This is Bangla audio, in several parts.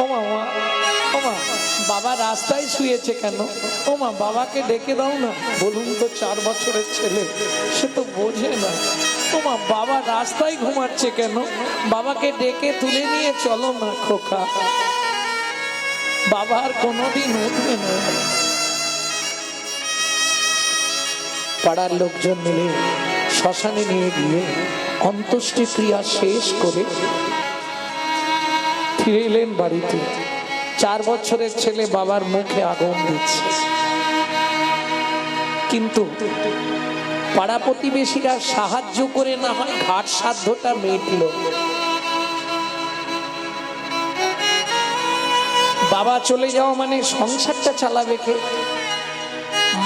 ও মা, ও মা, বাবা রাস্তায় শুয়েছে কেন? ও মা, বাবাকে ডেকে দাও না। বলুন তো, 4 বছরের ছেলে, সে তো বোঝে না। ও মা, বাবা রাস্তায় ঘুমাচ্ছে কেন? বাবাকে ডেকে তুলে নিয়ে চলো না খোকা। বাবা আর কোনোদিন উঠবে না। পাড়ার লোকজন মিলে শ্মশানে নিয়ে গিয়ে অন্ত্যেষ্টি ক্রিয়া শেষ করে ফিরে এলেন বাড়িতে। 4 বছরের ছেলে বাবার মুখে আগুন দিচ্ছে, কিন্তু পাড়া প্রতিবেশীরা সাহায্য করে না হয় ঘাট সাধ্যটা মিটল। বাবা চলে যাওয়া মানে সংসারটা চালাবে কে?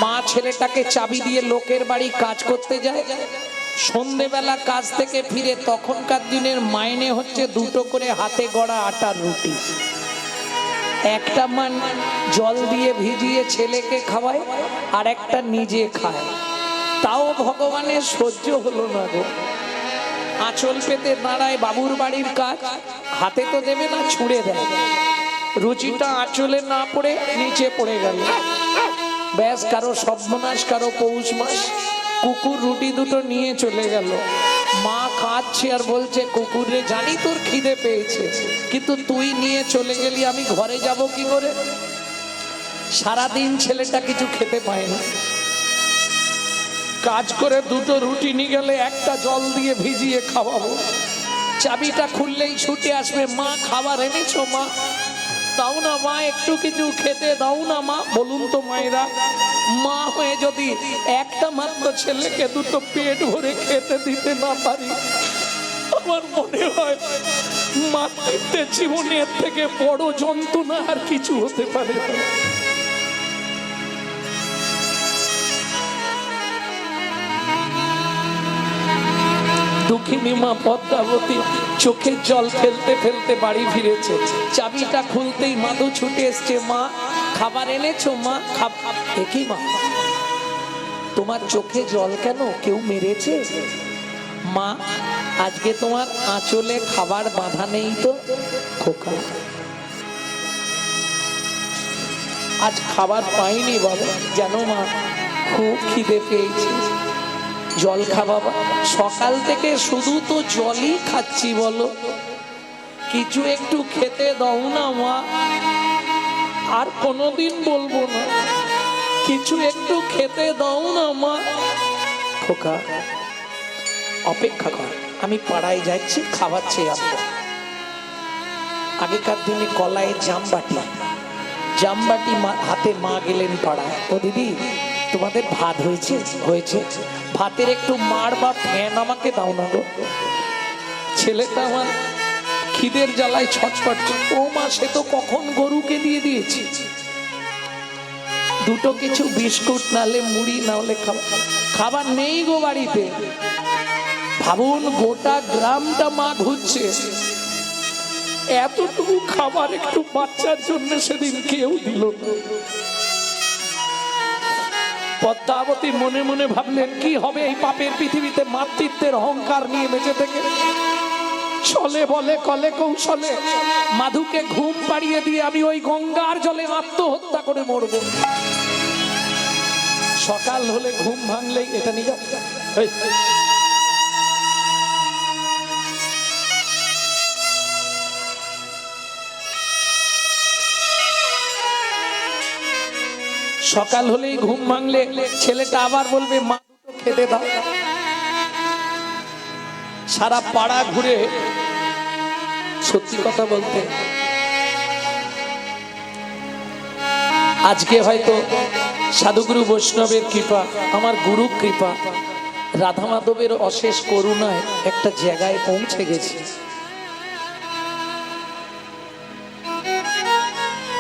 মা ছেলেটাকে চাবি দিয়ে লোকের বাড়ি কাজ করতে যায়। সন্ধেবেলা কাজ থেকে ফিরে তখনকার দিনের মাইনে হচ্ছে 2টো করে হাতে গড়া আটার রুটি। একটা মান জল দিয়ে ভিজিয়ে ছেলেকে খাওয়ায়, আর একটা নিজে খায়। তাও ভগবানের সহ্য হলো না গো। আঁচল পেতে দাঁড়ায় বাবুর বাড়ির কাজ, হাতে তো দেবে না, ছুঁড়ে দেয়। রুচিটা আঁচলে না পড়ে নিচে পড়ে গেল। ব্যাস, কারো সর্বনাশ, কারো পৌষ মাস। কুকুর রুটি 2টো নিয়ে চলে গেল। মা কাঁদছে আর বলছে, কুকুরে জানি তোর খিদে পেয়েছে, কিন্তু তুই নিয়ে চলে গেলি, আমি ঘরে যাব কি করে? সারাদিন ছেলেটা কিছু খেতে পায় না। কাজ করে 2টো রুটি নিয়ে গেলে একটা জল দিয়ে ভিজিয়ে খাওয়াবো। চাবিটা খুললেই ছুটে আসবে, মা খাবার এনেছো মা? দাও না মা, একটু কিছু খেতে দাও না মা। বলুন তো মায়েরা, মা হয়ে যদি একটা মাত্র ছেলেকে 2টো পেট ভরে খেতে দিতে না পারি, আমার মনে হয় মাতৃত্বের জীবনের থেকে বড় যন্ত্রণা আর কিছু হতে পারে না। দুঃখিনী মা পদ্মাবতী চোখের জল ফেলতে ফেলতে বাড়ি ফিরেছে। চাবিটা খুলতেই মাধু ছুটে এসছে, মা খাবার এনেছো মা? একই মা, তোমার চোখে জল কেন? কেউ মেরেছে? মা, আজকে তোমার আঁচলে খাবার বাঁধা নেই তো খোকা? আজ খাবার পাইনি বাবা, জানো মা, খুব খিদে পেয়েছে। জল খা বাবা। সকাল থেকে শুধু তো জলই খাচ্ছি, বলো, কিছু একটু খেতে দাও না মা। আর কোনোদিন বলবো না, কিছু একটু খেতে দাও না মা। খোকা, অপেক্ষা কর, আমি পাড়ায় যাচ্ছি, খাওয়াচ্ছি। আগেকার দিনে কলায় জামবাটি হাতে মা গেলেন পাড়ায়। ও দিদি, তোমাদের ভাত হয়েছে? হয়েছে। ভাতের একটু মার বা ফ্যান আমাকে দাও না গো। ছেলেটা আমার খিদের জ্বালায় ছটফট। ও মা, সে তো কখন গরুকে দিয়ে দিয়েছি। 2টো কিছু বিস্কুট, নালে মুড়ি, না হলে খাবার নেই গো বাড়িতে। ভাবুন, গোটা গ্রামটা মা ঘুরছে, এতটুকু খাবার একটু বাচ্চার জন্য সেদিন কেউ দিল না। পদ্মাবতী মনে মনে ভাবলেন, কি হবে এই পাপের পৃথিবীতে মাতৃত্বের অহংকার নিয়ে বেঁচে থেকে? চলে বলে কলে কৌশলে মাধুকে ঘুম পাড়িয়ে দিয়ে আমি ওই গঙ্গার জলে আত্মহত্যা করে মরব। সকাল হলে ঘুম ভাঙলেই এটা নিয়ে সকাল হলেই ঘুম ভাঙলে ছেলেটা আবার বলবে, মা 2টো খেতে দাও। সারা পাড়া ঘুরে, সত্যি কথা বলতে আজকে হয়তো সাধুগুরু বৈষ্ণবের কৃপা, আমার গুরু কৃপা, রাধা মাধবের অশেষ করুণায় একটা জায়গায় পৌঁছে গেছি।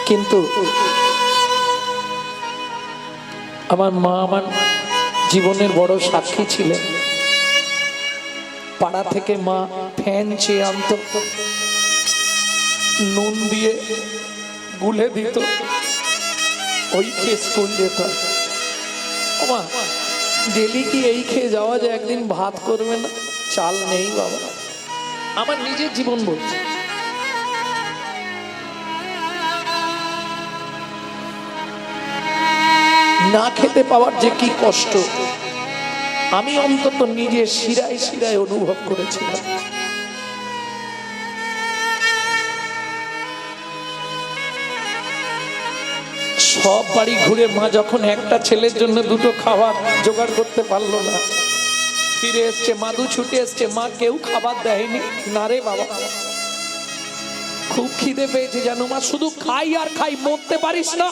কিন্তু আমার মা আমার জীবনের বড় সাক্ষী ছিলেন। পাড়া থেকে মা ফ্যান চেয়ে আনত, নুন দিয়ে গুলে দিত, ওই খেয়ে স্কুল যেত। মা, ডেলি কি এই খেয়ে যাওয়া যায়? একদিন ভাত করবে না? চাল নেই বাবা। আমার নিজের জীবন বলছে। না খেতে পাওয়ার যে কি কষ্ট আমি অন্তত নিজে শিরায় শিরায় অনুভব করেছিলাম। সব বাড়ি ঘুরে মা যখন একটা ছেলের জন্য দুটো খাবার জোগাড় করতে পারলো না, ফিরে এসছে, মাদু ছুটে এসছে, মা কেউ খাবার দেয়নি। না রে বাবা, খুব খিদে পেয়েছে জানো মা, শুধু খাই আর খাই, মরতে পারিস না।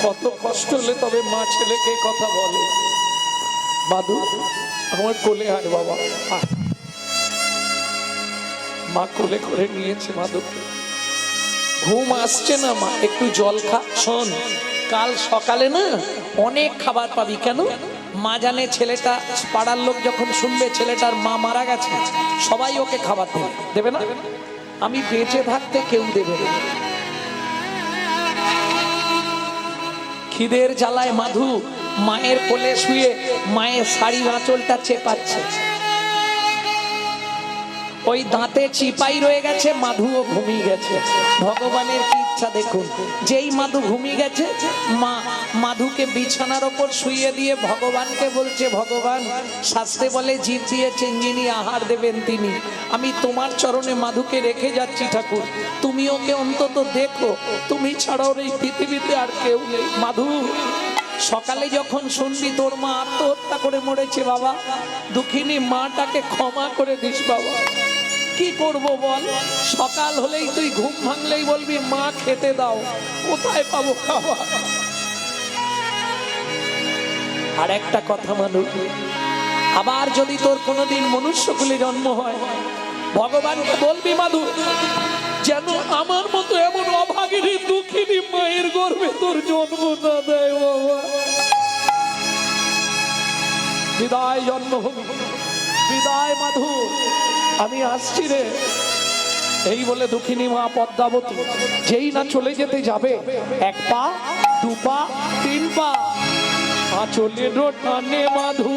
কত কষ্ট হলে তবে মা ছেলেকে কথা বলে, মাদু আমার কোলে আয় বাবা। মা কোলে করে নিয়েছে মাদুকে। ঘুম আসছে না মা, একটু জল খা। শোন, কাল সকালে না অনেক খাবার পাবি। কেন? মা জানে ছেলেটা, পাড়ার লোক যখন শুনবে ছেলেটার মা মারা গেছে, সবাই ওকে খাবার দেবে না। আমি বেঁচে থাকতে কেউ দেবে না। খিদের জ্বালায় মাধু মায়ের কোলে শুয়ে মায়ের শাড়ির আঁচলটা চেপাচ্ছে। ওই দাঁতে চিপাই রয়ে গেছে, মাধুও ঘুমিয়ে গেছে। ভগবানের কি ইচ্ছা দেখুন, যেই মাধু ঘুমিয়ে গেছে, মা মাধুকে বিছানার ওপর শুইয়ে দিয়ে ভগবানকে বলছে, ভগবান শাস্ত্রে বলে জীব দিয়েছেন যিনি আহার দেবেন তিনি, আমি তোমার চরণে মাধুকে রেখে যাচ্ছি ঠাকুর, তুমি ওকে অন্তত দেখো, তুমি ছাড়াও এই পৃথিবীতে আর কেউ নেই। মাধু সকালে যখন শুনবি তোর মা আত্মহত্যা করে মরেছে, বাবা দুঃখিনী মাটাকে ক্ষমা করে দিস বাবা। কি করব বল, সকাল হলেই তুই ঘুম ভাঙলেই বলবি মা খেতে দাও, কোথায় পাবো খাবার? আর একটা কথা মানুষ, আবার যদি তোর কোনোদিন মনুষ্যকুলে জন্ম হয়, ভগবানকে বলবি মাধু যেন আমার মতো এমন অভাগিনী দুঃখিনী মায়ের গর্ভে তোর জন্ম না দেয় বাবা। বিদায় জন্মভূমি, বিদায় মাধু, আমি আসছি রে। এই বলে দুঃখিনী মা পদ্মাবতী যেই না চলে যেতে যাবে, এক পা দু পা তিন পা আঁচলের টানে মাধু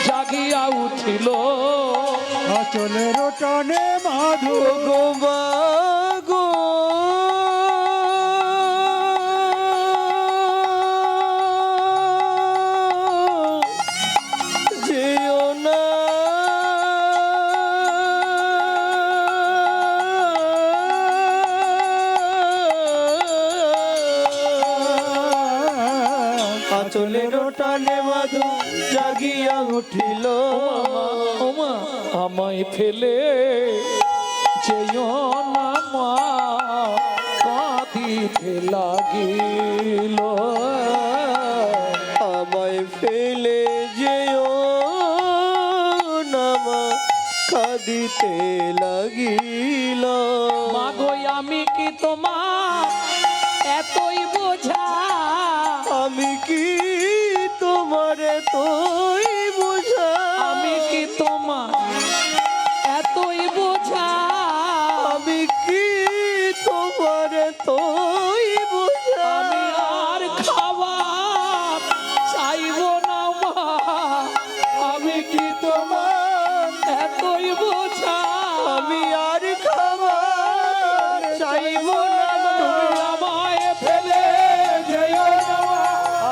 জাগিয়া উঠিল, আঁচলের টানে মাধু গো গো যেও না, আঁচলের টানে মাধু জাগিয়া উঠিল, ওমা আমায় ফেলে যেও না মা, কাঁদিতে লাগিল, আমায় ফেলে যেও না মা, কাঁদিতে লাগিল। মাগো আমি কি তোমার এতই বোঝা, আমি কি তোমার এতই বোঝা, আমি কি তোমার এতই বোঝা, আমি কি তোমার এতই বোঝা, আমি আর খাবার চাইব না মা, আমি কি তোমার এতই বোঝা, আমি আর খাবার চাইব না মা, তুমি আমায় ফেলে যেও না মা,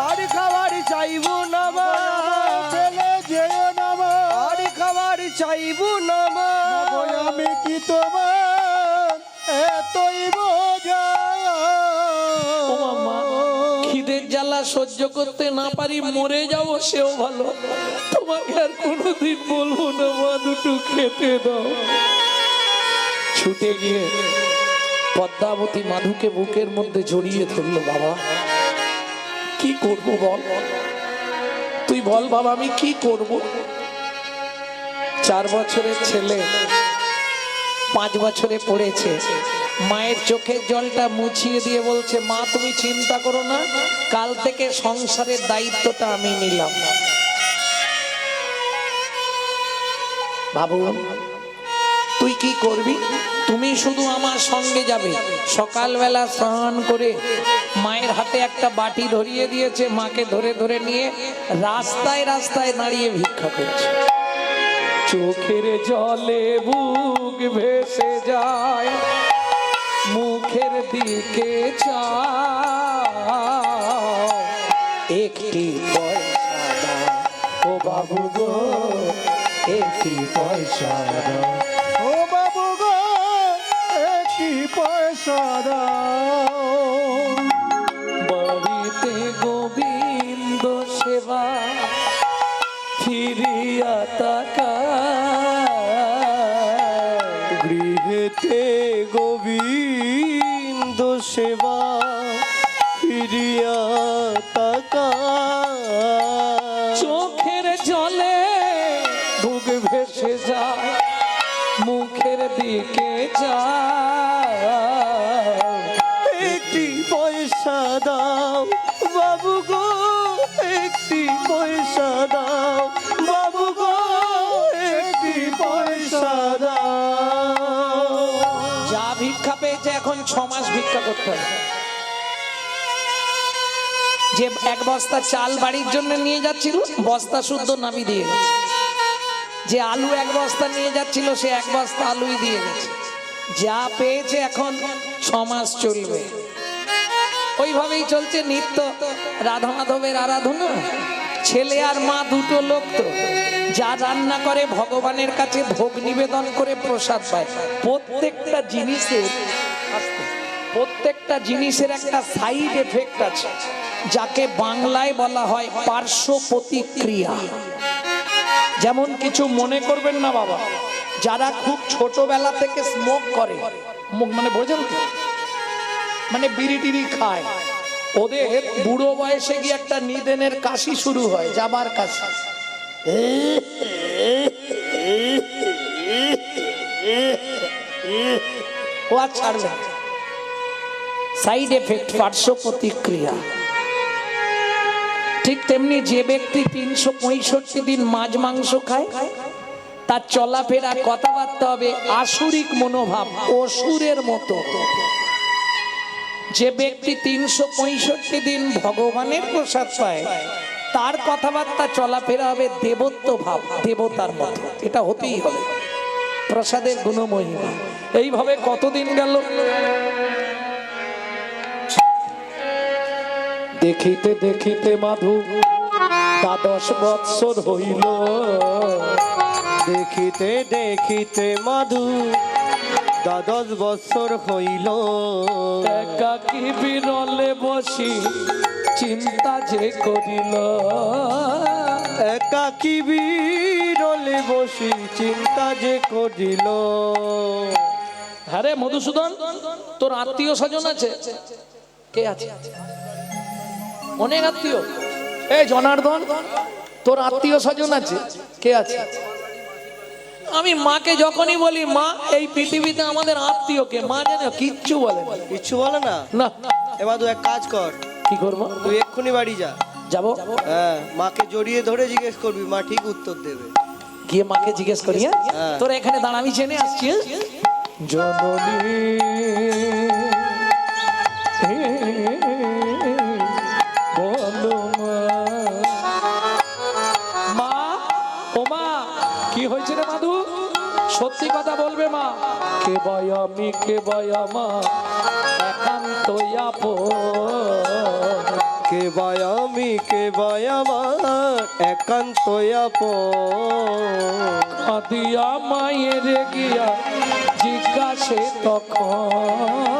আর খাবার চাইব না মা, ফেলে যেও না মা, আর খাবার চাইব না মা, আমি কি তোমার এতই বোঝা। ও মামা, খিদের জ্বালা সহ্য করতে না পারি মরে যাব সেও ভালো, তোমাকে আর কোনোদিন বলবো না মা দুটো খেতে দাও। ছুটে গিয়ে পদ্মাবতী মাধুকে বুকের মধ্যে জড়িয়ে ধরলো। বাবা কি করব বল, তুই বল বাবা আমি কি করব? 4 বছরের ছেলে 5 বছরে পড়েছে, মায়ের চোখের জলটা মুছিয়ে দিয়ে বলছে, মা তুমি চিন্তা করো না, কাল থেকে সংসারের দায়িত্বটা আমি নিলাম। বাবু তুই কি করবি? তুমি শুধু আমার সঙ্গে যাবে। সকালবেলা স্নান করে মায়ের হাতে একটা বাটি ধরিয়ে দিয়েছে, মাকে ধরে ধরে নিয়ে রাস্তায় রাস্তায় দাঁড়িয়ে ভিক্ষা করছে। চোখের জলে বুক ভেসে যায়, মুখের দিকে চাও একটি পয়সা দাও ও বাবু গো একটি পয়সা দাও ও বাবু গো একটি পয়সা দাও বাড়িতে গোবিন্দ সেবা ফিরিয়া তাকা গৃহেতে গোবিন্দ সেবা ফিরিয়া তাকা চোখের জলে বুক ভেসে যায় মুখের দিকে যায় একটি পয়সা দাও বাবু গো একটি পয়সা দাও বাবু গো একটি পয়সা দাও যা ভিক্ষা পেয়েছে এখন 6 মাস ভিক্ষা করতে হবে যে এক বস্তা চাল বাড়ির জন্য নিয়ে যাচ্ছিল বস্তা শুদ্ধ নাবি দিয়ে গেছে যে আলু এক বস্তা নিয়ে যাচ্ছিল সে এক বস্তা আলুই দিয়ে গেছে যা পেয়েছে এখন 6 মাস চলবে ওইভাবেই চলছে নিত্য রাধা মাধবের আরাধনা ছেলে আর মা দুটো লোক তো যা রান্না করে ভগবানের কাছে ভোগ নিবেদন করে প্রসাদ পায় প্রত্যেকটা জিনিসের একটা সাইড এফেক্ট আছে যাকে বাংলায় বলা হয় পার্শ্ব প্রতিক্রিয়া যেমন কিছু মনে করবেন না বাবা যারা খুব ছোটবেলা থেকে স্মোক করে মানে বোঝেন তো মানে বিড়ি টিড়ি খায় ওদের বুড়ো বয়সে গিয়ে একটা নিদেনের কাশি শুরু হয় যাবার কাশি ও আর ছাড়বে সাইড এফেক্ট পার্শ্ব প্রতিক্রিয়া ঠিক তেমনি যে ব্যক্তি 365 দিন মাছ মাংস খায় তার চলাফেরা কথাবার্তা হবে আসুরিক মনোভাব অসুরের মতো যে ব্যক্তি 365 দিন ভগবানের প্রসাদ পায় তার কথাবার্তা চলাফেরা হবে দেবত্ব ভাব দেবতার মতো এটা হতেই হবে প্রসাদের গুণমহিমা এইভাবে কতদিন গেল দেখিতে দেখিতে মাধু 10 বৎসর হইল দেখিতে দেখিতে মাধু 10 বছর হইল একাকী বিরলে বসি চিন্তা যে করিল একাকী বিরলে বসি চিন্তা যে করিল হ্যাঁ রে মধুসূদন তোর আত্মীয় স্বজন আছে কে আছে অনেক আত্মীয় এই জনার্দন তোর আত্মীয় স্বজন আছে কে আছে আমি মাকে যখনই বলি মা এই পৃথিবীতে আমাদের আত্মীয় কে মা জানে কিচ্ছু বলে না কিছু বলে না না এবার তুই এক কাজ কর কি করবো তুই এক্ষুনি বাড়ি যা যাবো হ্যাঁ মাকে জড়িয়ে ধরে জিজ্ঞেস করবি মা ঠিক উত্তর দেবে গিয়ে মাকে জিজ্ঞেস করি হ্যাঁ? হ্যাঁ। তোরা এখানে দাঁড়া আমি জেনে আসছি হ্যাঁ? জননী বলো মা ও মা কি হয়েছে রে মাধু সত্যি কথা বলবে মা কে বয় আমি কে বয় আমার একান্ত আপন কে বাই আমি কে বাই আমার একান্ত আপন কাঁদিয়া মায়ের গিয়া জিজ্ঞাসে তখন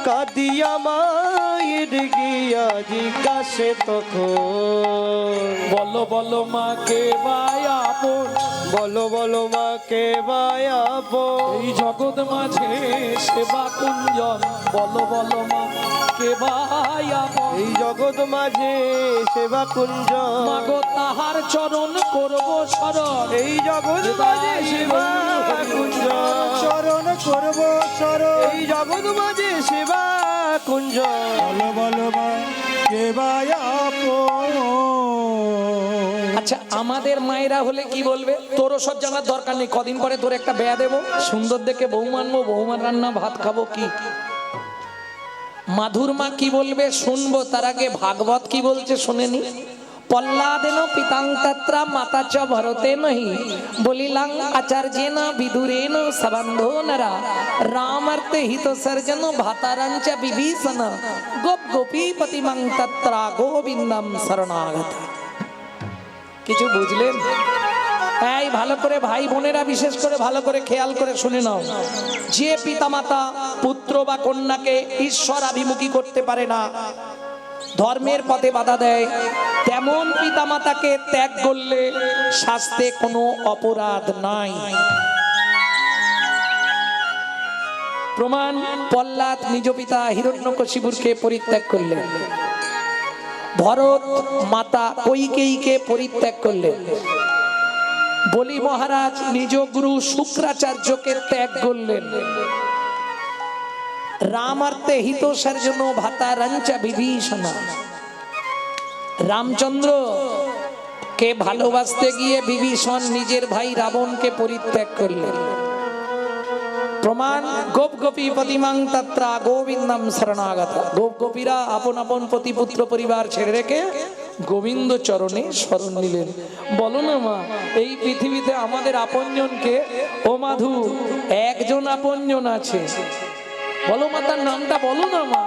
কাঁদিয়া মায়ের গিয়া জিজ্ঞাসে তখন বলো বলো মা কে ভাই আপন বলো বলো মা কে বাই আপন এই জগৎ মাঝে সেবা কুঞ্জন বলো বলো মা কে ভাই আপন এই জগৎ মাঝে সেবা কুঞ্জ মাগো তাহার চরণ করব শরণ এই জগৎ মাঝে সেবা কুঞ্জ চরণ করব চরণ এই জগৎ মাঝে সেবা কুঞ্জ বলো বলো মা কে ভাই আপন আচ্ছা আমাদের মায়েরা হলে কি বলবে তোরও সব জানার দরকার নেই কদিন পরে তোর একটা বেয়া দেবো সুন্দর দেখে বউ মানবো বৌমার রান্না ভাত খাবো কি মাধুর মা কি বলবে শুনবো তার আগে ভাগবত কি বলছে শুনেনি পল্লাদেন পিতাং তত্রা মাতা চ ভরতে নহি বলিলাং আচার্যেন বিদুরেন সবন্ধো নরা রামার্তে হিত সর্জন ভাতারাঞ্চ বিভীষণ গোপ গোপীপতিমং তত্রা গোবিন্দম শরণাগত। কিছু বুঝলেন? এই ভালো করে ভাই বোনেরা বিশেষ করে ভালো করে খেয়াল করে শুনে নাও, যে পিতামাতা পুত্র বা কন্যাকে ঈশ্বর আভিমুখী করতে পারে না, ধর্মের পথে বাধা দেয়, তেমন পিতামাতাকে ত্যাগ করলে শাস্তে কোনো অপরাধ নাই। প্রমাণ, প্রহ্লাদ নিজ পিতা হিরণ্যকশিপুরকে পরিত্যাগ করলেন, ভরত মাতা কৈকেয়ীকে পরিত্যাগ করলেন, বলি মহারাজ নিজ গুরু শুক্রাচার্যকে ত্যাগ করলেন, রামার্তে হিত সর্জন ভাতারাঞ্চা বিভীষণ, রামচন্দ্র কে ভালোবাসতে গিয়ে বিভীষণ নিজের ভাই রাবণকে পরিত্যাগ করলেন। প্রমাণ, গোপ গোপী পতিমাং তত্রা গোবিন্দম শরণাগত। গোপ গোপীরা আপন আপন পতি পুত্র পরিবার ছেড়ে রেখে গোবিন্দ চরণে শরণ নিলেন। বলো না মা, এই পৃথিবীতে আমাদের আপনজনকে, ও মাধু, একজন আপনজন আছে, বলো মা, তার নামটা বলো না মা।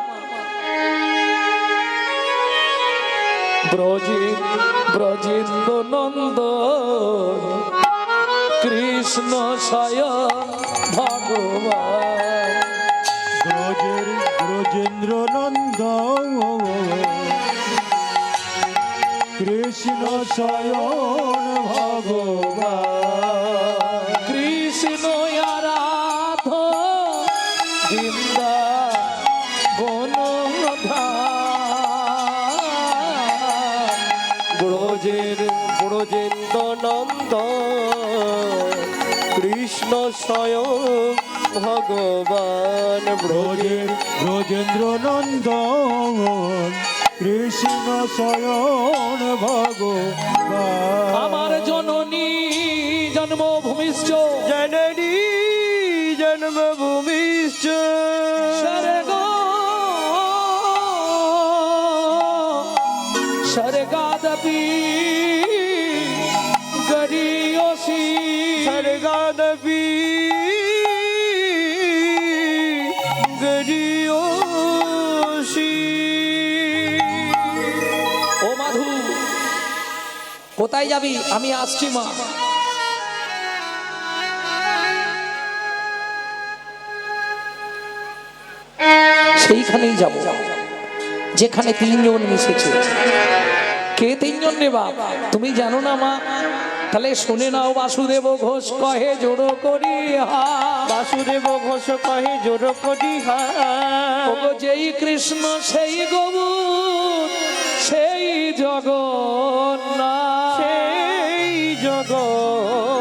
ব্রজেন্দ্র নন্দ কৃষ্ণ স্বয়ং ভগবান। ব্রজেন্দ্র নন্দ কৃষ্ণ স্বয়ং ভগবান। কৃষ্ণ আরাধ বৃন্দাবন ব্রজেন্দ্র নন্দ কৃষ্ণ স্বয়ং ভগবান। ব্রজেন্দ্র নন্দন কৃষ্ণ স্বয়ং ভগবান। আমার জননী জন্মভূমিশ্চ জননী জন্মভূমিশ্চ স্বর্গ স্বর্গাদপি গরীয়সি স্বর্গাদপি গরীয়সি। ও মাধু, কোথায় যাবি? আমি আসছি মা। সেইখানেই যাব যেখানে তিনজন মিশেছে। কে তিনজন রে বাপ? তুমি জানো না মা? তাহলে শুনে নাও। বাসুদেব ঘোষ কহে জোড়ো করি হা, বাসুদেব ঘোষ কহে জোড় করি হা। ওগো যেই কৃষ্ণ সেই গোবিন্দ সেই জগন্নাথ, সেই জগন্নাথ।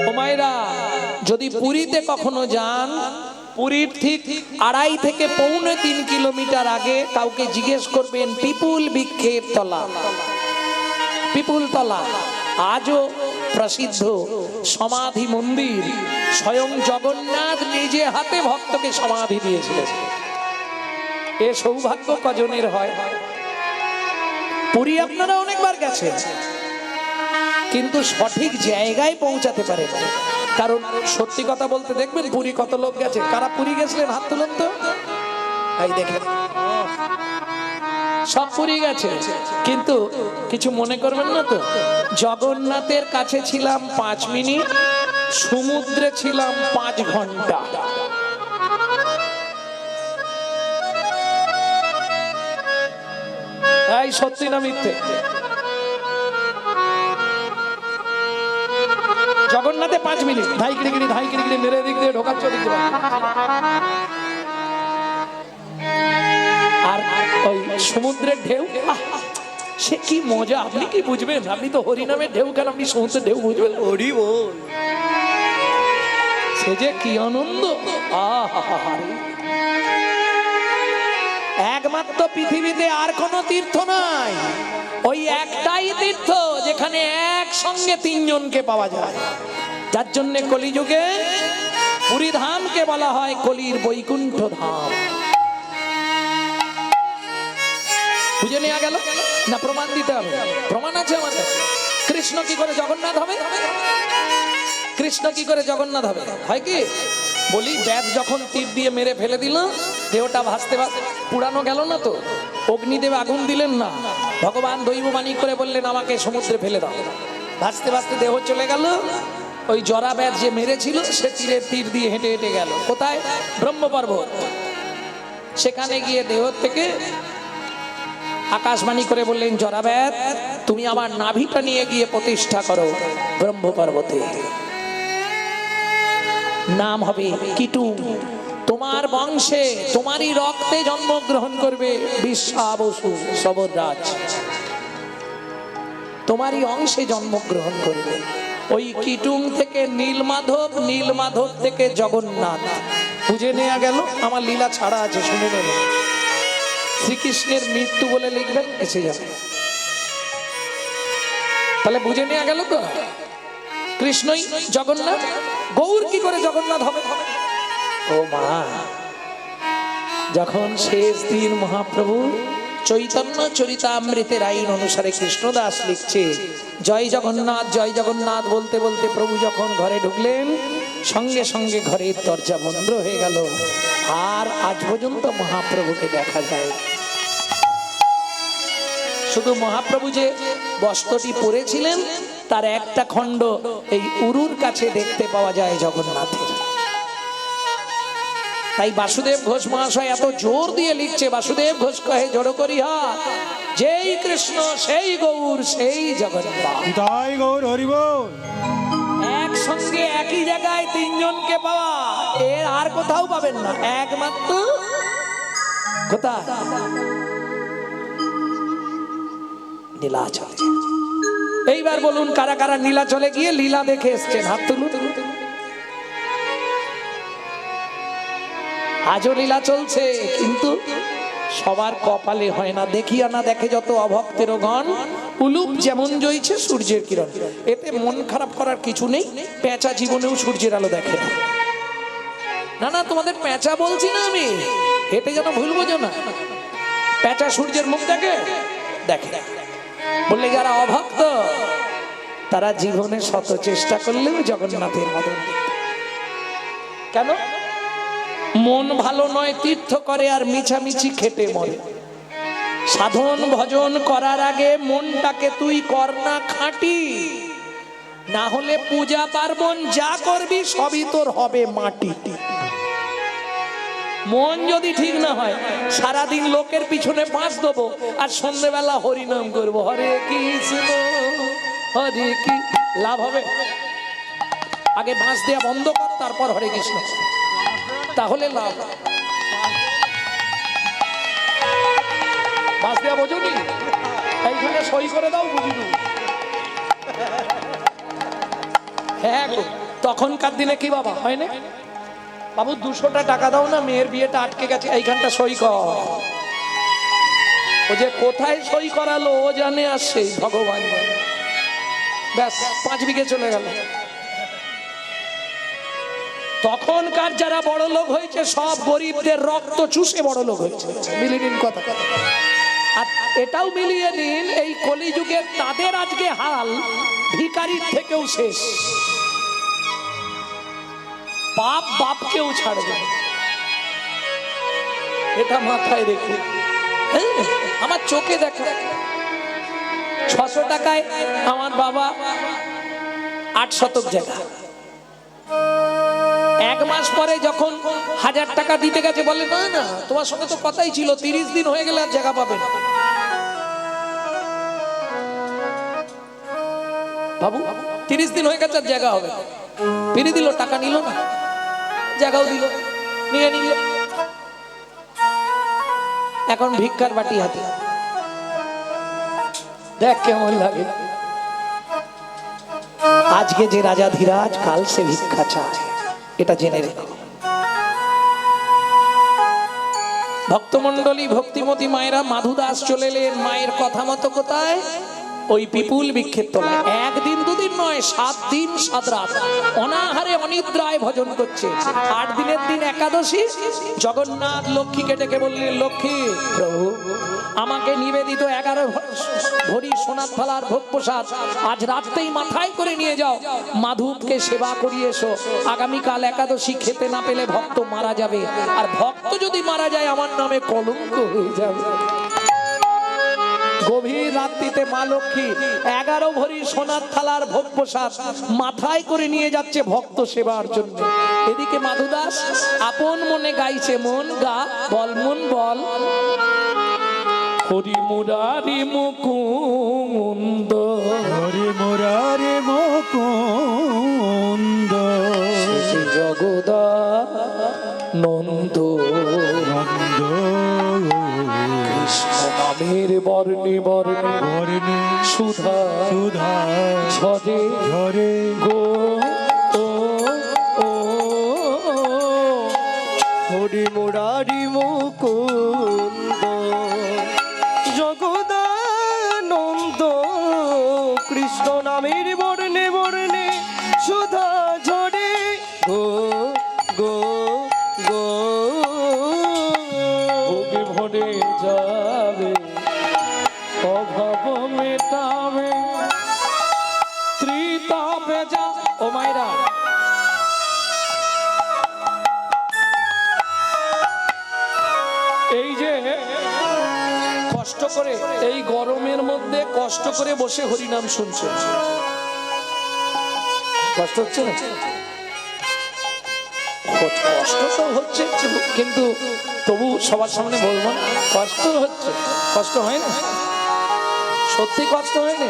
ও মায়েরা, যদি পুরীতে কখনো যান, পুরীর ঠিক 2.5 থেকে 3.25 কিলোমিটার আগে কাউকে জিজ্ঞেস করবেন পিপুল বৃক্ষের তলা, পিপুল তলা আজও প্রসিদ্ধ সমাধি মন্দির। স্বয়ং জগন্নাথ নিজে হাতে ভক্তকে সমাধি দিয়েছিলেন। এ সৌভাগ্য কজনের হয়? পুরী আপনারা অনেকবার গেছেন, কিন্তু সঠিক জায়গায় পৌঁছাতে পারেন। কারণ সত্যি কথা বলতে, দেখবেন পুরী কত লোক গেছে। কারা পুরী গেছিলেন হাত তুলুন তো। এই দেখেন, সব পুরী গেছে, কিন্তু কিছু মনে করবেন না তো। জগন্নাথের কাছে ছিলাম 5 মিনিট, সমুদ্রে ছিলাম 5 ঘন্টা। এই সত্যি না মিথ্যে? জগন্নাথে 5 মিনিট, ধাই কিরিকিরি মেরে দিক দিয়ে ঢোকাচ্ছ দিক দিয়ে। আর ওই সমুদ্রের ঢেউ, সে কি মজা! আপনি কি বুঝবেন? আপনি তো হরিনামের ঢেউ, কেন আপনি সমুদ্রের ঢেউ বুঝবেন? হরি বল। সে যে কি আনন্দ! একমাত্র পৃথিবীতে আর কোন তীর্থ নাই, ওই একটাই তীর্থ যেখানে একসঙ্গে 3 জনকে পাওয়া যায়। যার জন্য কলিযুগে পুরী ধামকে বলা হয় কলির বৈকুণ্ঠ ধাম। বুঝে নেওয়া গেল না? প্রমাণ দিতে হবে, প্রমাণ আছে আমার কাছে। কৃষ্ণ কি করে জগন্নাথ হবে? কৃষ্ণ কি করে জগন্নাথ হবে? হয় কি বলি, ব্যাস যখন তীর দিয়ে মেরে ফেলে দিল, দেহটা ভাসতে ভাসতে পুরানো গেল না তো, অগ্নিদেব আগুন দিলেন না, ভগবান দৈববাণী করে বললেন আমাকে সমুদ্রে ফেলে দাও। ভাসতে ভাসতে দেহ চলে গেল। ওই জরা ব্যাস যে মেরেছিল সে তীর দিয়ে হেঁটে হেঁটে গেল কোথায়? ব্রহ্ম পর্বত। সেখানে গিয়ে দেহ থেকে আকাশবাণী করে বললেন, জরা ব্যাস তুমি আমার নাভিটা নিয়ে গিয়ে প্রতিষ্ঠা করো ব্রহ্ম পর্বতে, নাম হবে কিটু। তোমার বংশে তোমারই রক্তে জন্মগ্রহণ করবে বিশ্বাবসু সবররাজ, তোমারই অংশে জন্মগ্রহণ করবে। ওই কিটুং থেকে নীলমাধব, নীলমাধব থেকে জগন্নাথ। বুঝে নেওয়া গেল? আমার লীলা ছাড়া আছে, শুনে নেবেন। শ্রীকৃষ্ণের মৃত্যু বলে লিখবেন, এসে যাবে। তাহলে বুঝে নেওয়া গেল তো, কৃষ্ণই জগন্নাথ। গৌর কি করে জগন্নাথ হবে? ও মা, যখন শেষ দিন মহাপ্রভু চৈতন্য চরিতামৃতের আইন অনুসারে কৃষ্ণদাস লিখছে জয় জগন্নাথ জয় জগন্নাথ বলতে বলতে প্রভু যখন ঘরে ঢুকলেন, সঙ্গে সঙ্গে ঘরের দরজা বন্ধ হয়ে গেল। আর আজ পর্যন্ত মহাপ্রভুকে দেখা যায়। শুধু মহাপ্রভু যে বস্ত্রটি পরেছিলেন তার একটা খণ্ড এই উরুর কাছে দেখতে পাওয়া যায় জগন্নাথের। তাই বাসুদেব ঘোষ মহাশয় এত জোর দিয়ে লিখছে, বাসুদেব ঘোষ কহে জড়ো করি হাত, যেই কৃষ্ণ সেই গৌর সেই জগন্নাথ। তাই গৌর হরিবল। একসঙ্গে একই জায়গায় তিনজনকে পাওয়া এর আর কোথাও পাবেন না, একমাত্র কোথায়? নীলাচলে। এইবার বলুন কারা কারা নীলাচলে গিয়ে লীলা দেখে এসছেন? হাত তুলুন। আজও লীলা চলছে, কিন্তু সবার কপালে হয় না। দেখিয়া না দেখে যত অভক্তের গণ, উলুপ যেমন জ্বলছে সূর্যের কিরণ। এতে মন খারাপ করার কিছু নেই। পেঁচা জীবনেও সূর্যের আলো দেখে না। না না, তোমাদের পেঁচা বলছি না আমি, এতে যেন ভুল বোঝো না। পেঁচা সূর্যের মুখ দেখে? দেখে। বললে যারা অভক্ত তারা জীবনে শত চেষ্টা করলেও জগন্নাথের মতন দেখতে। কেন? মন ভালো নয় তীর্থ করে আর মিছামিছি খেটে মরে। সাধন ভজন করার আগে মনটাকে তুই কর না খাঁটি, না হলে পূজা পার্বণ যা করবি সবই তোর হবে মাটি। মন যদি ঠিক না হয়, সারাদিন লোকের পিছনে বাঁশ দেবো আর সন্ধ্যেবেলা হরিনাম করবো, হরে কৃষ্ণ হরে কি লাভ হবে? আগে বাঁশ দেওয়া বন্ধ কর, তারপর হরে কৃষ্ণ, তাহলে লাভ। বাঁশ দেওয়া বোঝনি? এইখানে সই করে দাও, বুঝি দু। হ্যাঁ, তখনকার দিনে কি বাবা হয় না? বাবু 200টা টাকা দাও না, মেয়ের বিয়েটা আটকে গেছে, এইখানটা সই কর। ও যে কোথায় সই করালো ও জানে, আর সেই ভগবান জানে। ব্যাস 5 বিঘে চলে গেল। তখনকার যারা বড় লোক হয়েছে সব গরিবদের রক্ত চুষে বড় লোক হয়েছে। মিলিয়ে নিন কথা। আর এটাও মিলিয়ে নিন, এই কলিযুগে তাদের আজকে হাল ভিখারির থেকেও শেষ। বাপ বাপকেও ছাড়বে, এটা মাথায় রেখে। আমার চোখে দেখা 600 টাকায় আমার বাবা 8 শতক জায়গা। 1 মাস পরে যখন 1000 টাকা দিতে গেছে বলে না না, তোমার সঙ্গে তো কথাই ছিল 30 দিন হয়ে গেলে আর জায়গা পাবে না। বাবু 30 দিন হয়ে গেছে আর জায়গা হবে, ফিরে দিল, টাকা নিল না, জায়গাও দিল, নিয়ে নিল। এখন ভিক্ষার বাটি হাতে, দেখ কেমন লাগে। আজকে যে রাজা ধীরাজ, কাল সে ভিক্ষা চায়, এটা জেনে রেখো। ভক্তমন্ডলী ভক্তিমতী মায়েরা, মাধু দাস চলে এলেন মায়ের কথা মতো কোথায়? ওই পিপুল বৃক্ষের তলায় একদিন দুদিন নয়, 7 দিন 7 রাত অনাহারে অনিদ্রায় ভজন করছে। 8 দিনের দিন একাদশী, জগন্নাথ লক্ষ্মীকে ডেকে বললেন, লক্ষ্মী প্রভু আমাকে নিবেদিত 11 ভরি সোনার থালার ভোগ প্রসাদ আজ রাতেই মাথায় করে নিয়ে যাও, মাধবকে সেবা করিয়ে এসো। আগামীকাল একাদশী খেতে না পেলে ভক্ত মারা যাবে, আর ভক্ত যদি মারা যায় আমার নামে কলঙ্ক হয়ে যাবে। গভীর রাত্রিতে মা লক্ষ্মী 11 ভরি সোনার থালার ভোগ প্রসাদ মাথায় করে নিয়ে যাচ্ছে ভক্ত সেবার জন্য। এদিকে মাধুদাস আপন মনে গাইছে, মন গা বল মন বল, হরি মুরারি মুকুন্দ, হরি মুরারি মুকুন্দ, শ্রী জগদানন্দ নন্দ, কৃষ্ণ নামের বর্ণে বর্ণে বর্ণে সুধা সুধা ঝরে ঝরে গো ও ও হরি মুরারি মুকুন্দ, জগদানন্দ, কৃষ্ণ নামের বর্ণে বর্ণে সুধা ঝরে গো গো গো। ভোগে ভরে যাবে অভাব মেটাবে ত্রিতাপে যা। ও মায়েরা, এই যে কষ্ট করে এই গরমের মধ্যে কষ্ট করে বসে হরিনাম শুনছে, কষ্ট হচ্ছে না? কষ্ট তো হচ্ছে, কিন্তু তবু সবার সামনে বলবো না, কষ্ট হচ্ছে। কষ্ট হয় না? সত্যি কষ্ট হয় না?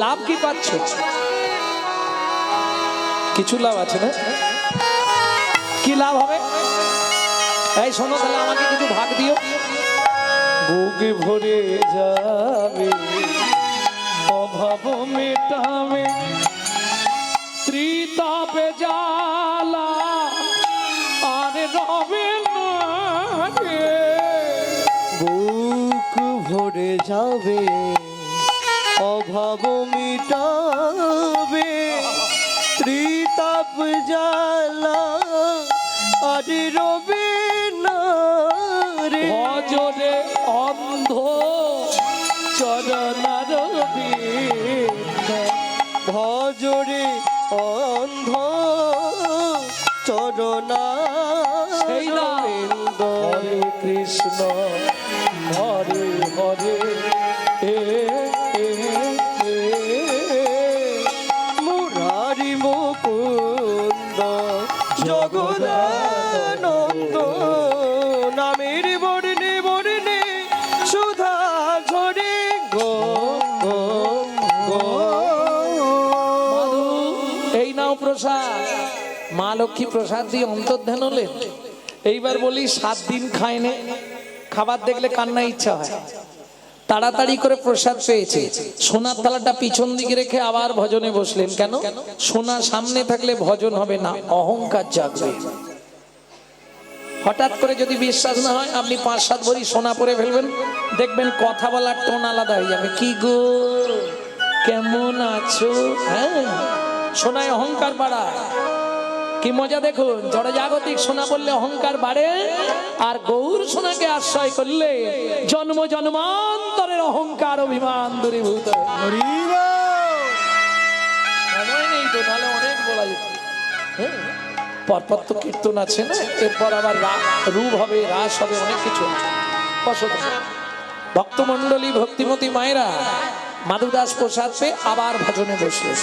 লাভ কি পাচ্ছ? কিছু লাভ আছে না? কি লাভ হবে? এই শোনো, তাহলে আমাকে কিছু ভাগ দিও। বুকে ভরে যাবে অভাব মেটাবে ত্রিতাপে জ্বালা আর রবে না রে। বুক ভরে যাবে অভাব মিটাবে ত্রিতাপ জ্বালা আর রবে না রে। ভজরে অন্ধ চরণার ভজরে অন্ধ চরণা সেই না হরে কৃষ্ণ হরে হরে এ এ এ মুরারি মুকুন্দ, জগদানন্দ, নামের বর্ণে বর্ণে সুধা ঝরে গো গো গো। মাধু, এই নাও প্রসাদ। মা লক্ষ্মী প্রসাদ দিয়ে অন্তর্ধান হলেন। এইবার বলি 7 দিন খায়নি, খাবার দেখলে কান্না ইচ্ছা হয়। তাড়াতাড়ি করে প্রসাদ পেয়েছে, সোনার থালাটা পিছন দিকে রেখে আবার ভজনে বসলেন। কেন? সোনা সামনে থাকলে ভজন হবে না, অহংকার জাগবে। হঠাৎ করে যদি বিশ্বাস না হয়, আপনি 5-7 ভরি সোনা পরে ফেলবেন, দেখবেন কথা বলার টোন আলাদা হয়ে যাবে। কি গো, কেমন আছো? হ্যাঁ, সোনায় অহংকার বাড়ায়। কি মজা দেখুন, জড়জাগতিক সোনা বললে অহংকার বাড়ে, আর গৌর সোনাকে আশ্রয় করলে জন্ম জন্মান্তরের অহংকার অভিমান দূরীভূত। সময় নেই তো, নাহলে অনেক বলা যেত। হ্যাঁ, পরপর তো কীর্তন আছে না, এরপর আবার রূপ হবে, রাস হবে, অনেক কিছু ভক্তমন্ডলী ভক্তিমতী মায়েরা মাধুদাস প্রসাদ পেয়ে আবার ভজনে বসলে।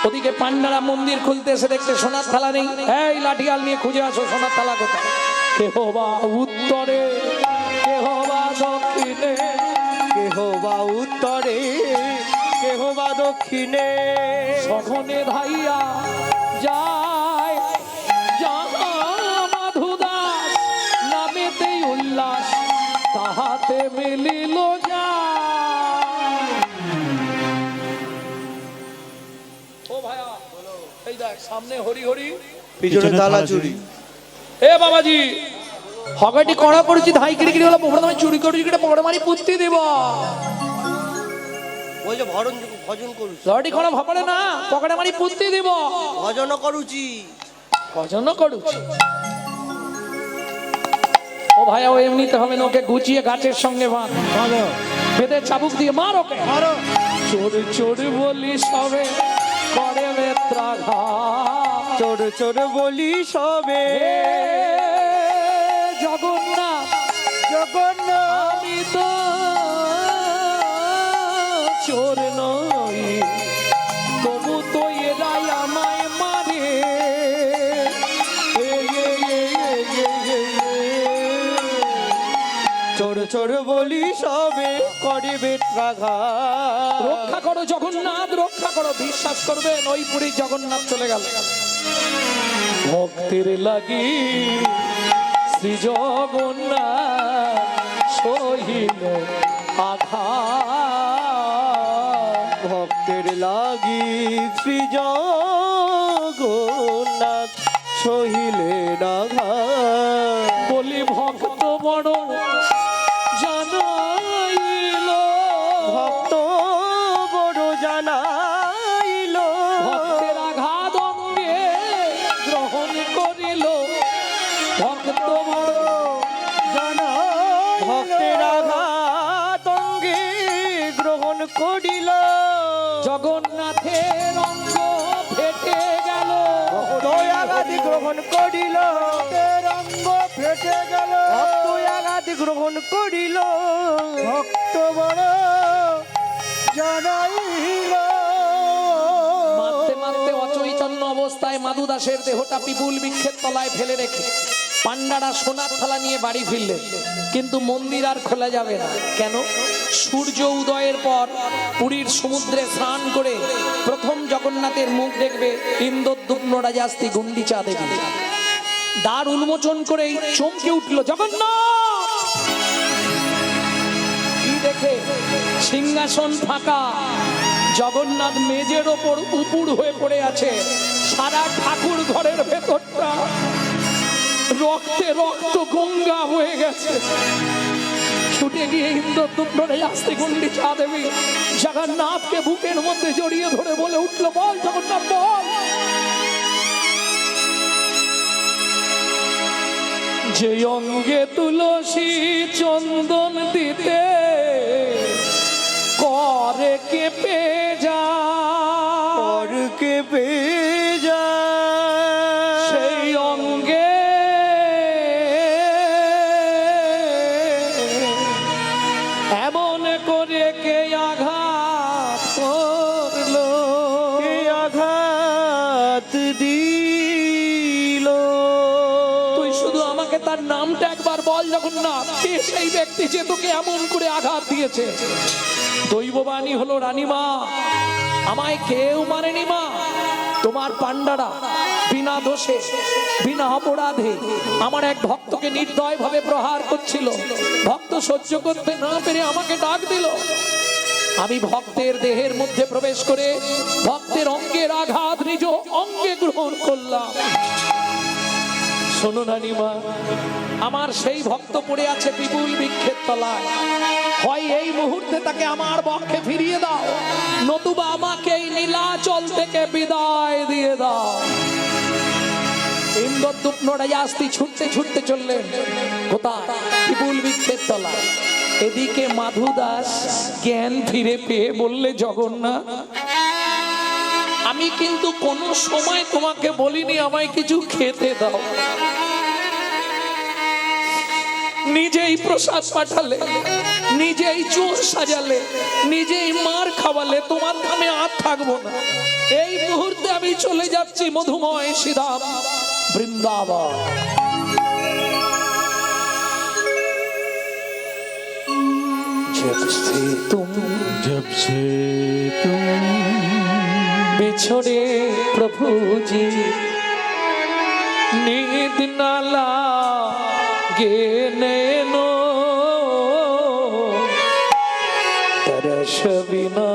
ওদিকে পান্ডারা মন্দির খুলতে এসে দেখতে সোনার থালা নেই। এই লাঠিয়াল নিয়ে খুঁজে আসো, সোনার থালা কোথায়? কেহ বা উত্তরে, কেহ বা দক্ষিণে, কেহ বা উত্তরে, কেহ বা দক্ষিণে, সঘনে ধাইয়া যায় যাহা মাধুদাস নামেতেই উল্লাস তাহাতে মিলিল যা। ও ভাইয়া, এই দেখ সামনে হরি হরি, পিছনে তালা চুরি। এ বাবাজি, হগাটি কড়া করেছি ধাই কিরি কিরি হলো পকড়ে আমি চুরি করে পকড়ে মারি পুত্তি দেব ওই যে ভজন করুছি লড়ি কড়া ভাপড়ে না পকড়ে মারি পুত্তি দেব ভজন করুছি ভজন করুছি ও ভাইয়া ও এমনিতে হবে না ওকে গুছিয়ে গাছের সঙ্গে বাঁধ ভালো বেঁধে চাবুক দিয়ে মার ওকে মারো চোর চোর বলি সবে করে বেত্রাঘাত চোর চোর বলি সবে হে জগন্নাথ জগন্নাথ আমি তো চোর নই তবু তো এরাই আমায় মারে চোর চোর বলি সবে করে বেত্রাঘাত রক্ষা করো জগন্নাথ রক্ষা করো বিশ্বাস করবে ওই পুরী জগন্নাথ চলে গেল ভক্তের লাগি শ্রী জগন্নাথ সহিল আঘাত ভক্তের লাগি শ্রী জগন্নাথ সহিলে আঘাত বলি ভক্ত বড় জানাইল ভক্ত বড় জানাইল ভক্তের আঘাত অঙ্গে গ্রহণ করিল ভক্ত বড় ভক্তের আঘাত অঙ্গে গ্রহণ করিল জগন্নাথের অঙ্গ ফেটে গেল আঘাতি গ্রহণ করিল অঙ্গ ফেটে গেল আঘাতি গ্রহণ করিল ভক্ত বড় জানাইল মারতে মারতে অচৈতন্য অবস্থায় মাধু দাসের দেহটা পিপুল বৃক্ষের তলায় ফেলে রেখে পান্ডারা সোনার থালা নিয়ে বাড়ি ফিরলেন কিন্তু মন্দির আর খোলা যাবে না কেন সূর্য উদয়ের পর পুরীর সমুদ্রে স্নান করে প্রথম জগন্নাথের মুখ দেখবে ইন্দ্রদ্যুম্ন রাজাস্তি গুন্ডিচা দেবী দ্বার উন্মোচন করেই চমকে উঠল জগন্নাথ কি দেখে সিংহাসন ফাঁকা জগন্নাথ মেজের ওপর উপুড় হয়ে পড়ে আছে সারা ঠাকুর ঘরের ভেতরটা রক্তে রক্ত গঙ্গা হয়ে গেছে ছুটে গিয়ে ইন্দ্রদ্যুম্ন রাজাস্তি গুন্ডিচা দেবী জগন্নাথকে বুকের মধ্যে জড়িয়ে ধরে বলে উঠল বল জগন্নাথ বল যে অঙ্গে তুলসী চন্দন দিতে করে কেঁপে যা পরকে বেজা সেই অঙ্গে এমন করে কে আঘাত করলো কে আঘাত দিল তুই শুধু আমাকে তার নামটা একবার বল জগন্নাথ কে সেই ব্যক্তি যে তোকে এমন করে আঘাত দিয়েছে দৈববাণী হলো রানীমা আমায় কেউ মানেনি মা তোমার পান্ডারা বিনা দোষে বিনা অপরাধে আমার এক ভক্তকে নির্দয় ভাবে প্রহার করছিল ভক্ত সহ্য করতে না পেরে আমাকে ডাক দিল আমি ভক্তের দেহের মধ্যে প্রবেশ করে ভক্তের অঙ্গের আঘাত নিজ অঙ্গে গ্রহণ করলাম শোনো রানীমা আমার সেই ভক্ত পড়ে আছে পিপুল বৃক্ষের তলায় হয় এই মুহূর্তে তাকে আমার বক্ষে ফিরিয়ে দাও নতুবা আমাকে এই নীলাচল থেকে বিদায় দিয়ে দাও ইন্দ্রদ্যুম্ন রাজাস্তি ছুটতে ছুটতে চললেন কোথায় পিপুল বৃক্ষের তলায় এদিকে মাধু দাস জ্ঞান ফিরে পেয়ে বললে জগন্নাথ আমি কিন্তু কোনো সময় তোমাকে বলিনি আমায় কিছু খেতে দাও নিজেই প্রসাদ পাঠালে নিজেই চোর সাজালে নিজেই মার খাওয়ালে তোমার নামে আর থাকবো না এই মুহূর্তে আমি চলে যাচ্ছি মধুময় শ্রীধাম বৃন্দাবন जब से तुम बिछड़े प्रभु जी नींद न लागे नैनो तरस बिना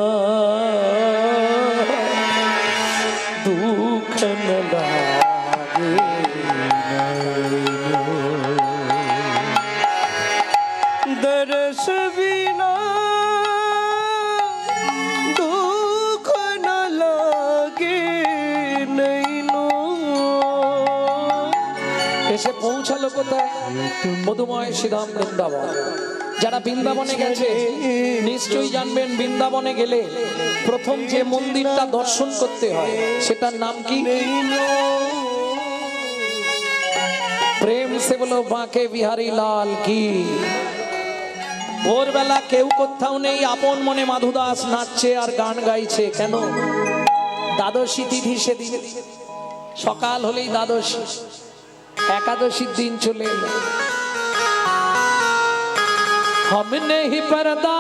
दुख न लागे नैनो এসে পৌঁছালো কোথায়? মধুময় শ্রীধাম বৃন্দাবন। যারা বৃন্দাবনে গেছে নিশ্চয়ই জানবেন, বৃন্দাবনে গেলে প্রথম যে মন্দিরটা দর্শন করতে হয় সেটার নাম কি? প্রেম সে বলো বাঁকে বিহারী লাল কি। ভোরবেলা কেউ কোথাও নেই, আপন মনে মাধুদাস নাচছে আর গান গাইছে। কেন? দ্বাদশী তিথি সেদিন, সকাল হলেই দ্বাদশী, একাদশীর দিন চলে এলো। हम नहीं पर्दा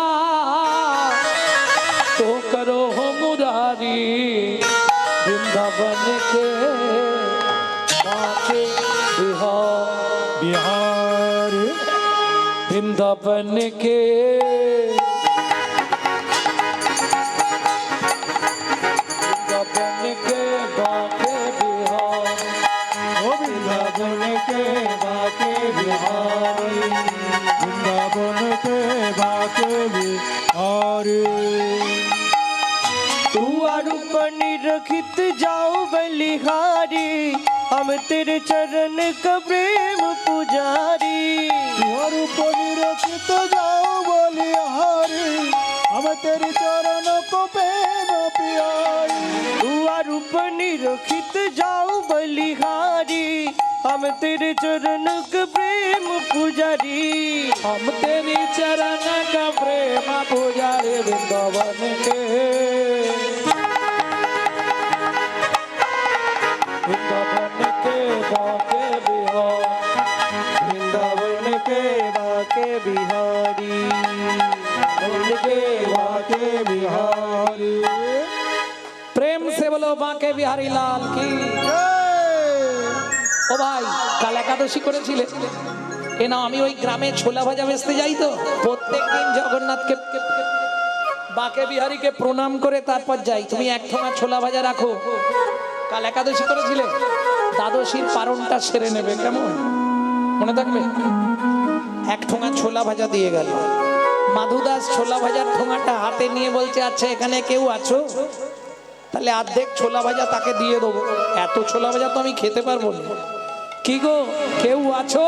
तो करो हो मुरारी, वृंदावन के बाके बिहार, बिहार वृंदावन के वृंदावन के बाके बिहार, ओ वृंदावन के बाके बिहारी, वृंदावन के बाके बिहारी। तू रूपन रखित जाओ बलिहारी, हम तेरे चरण का प्रेम पुजारी। तुहर ऊपर रखित जाओ बलिहारी, हम तेरे चरण को प्रेम प्यारी। तू रूपन रखित जाओ बलिहारी, हम तेरे चरण का प्रेम पुजारी। हम तेरी चरण का प्रेम पुजारी, वृंदावन के वृंदावन के बाके बिहार, वृंदावन के बाके बिहारी, के बाके बिहारी। प्रेम से बोलो बाके बिहारी लाल की। ও ভাই, কাল একাদশী করেছিলে? এ না, আমি ওই গ্রামে ছোলা ভাজা বেচতে যাই তো, প্রত্যেকদিন জগন্নাথকে বাকে বিহারীকে প্রণাম করে তারপর যাই। তুমি এক ঠোঙা ছোলা ভাজা রাখো, কাল একাদশী করেছিলে, দ্বাদশীর পারণটা সেরে নেবে, কেমন? মনে থাকবে? এক ঠোঙা ছোলা ভাজা দিয়ে গেল। মাধুদাস ছোলা ভাজার ঠোঙাটা হাতে নিয়ে বলছে, আচ্ছা এখানে কেউ আছো? তাহলে অর্ধেক ছোলা ভাজা তাকে দিয়ে দেবো, এত ছোলা ভাজা তো আমি খেতে পারবো না। কি গো, কেউ আছো?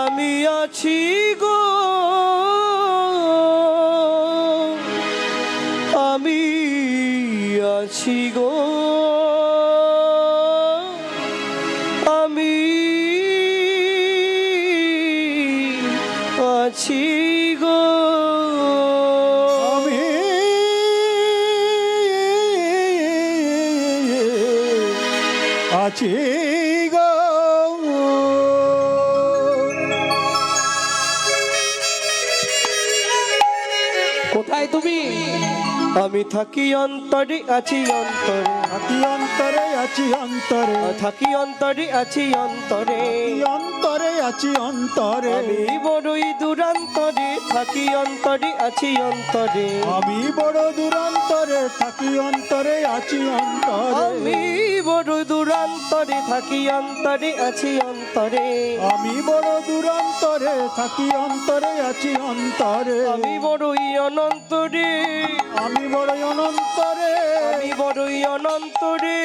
আমি আছি গো, আমি আছি গো, আমি আছি গো, আমি আছি গো। কোথায় তুমি? আমি থাকি অন্তরে আছি অন্তরে, থাকি অন্তরে আছি অন্তরে, থাকি অন্তরে আছি অন্তরে, অন্তরে আছি অন্তরে। আমি বড়ই দূরান্তরে, থাকি অন্তরে আছি অন্তরে, আমি বড় দূরান্তরে, থাকি অন্তরে আছি অন্তরে। আমি বড় দূরান্তরে, থাকি অন্তরে আছি অন্তরে, আমি বড় দূরান্তরে, থাকি অন্তরে আছি অন্তরে। আমি বড়ই অনন্তরে, আমি বড়ই অনন্তরে, আমি বড়ই অনন্তরে,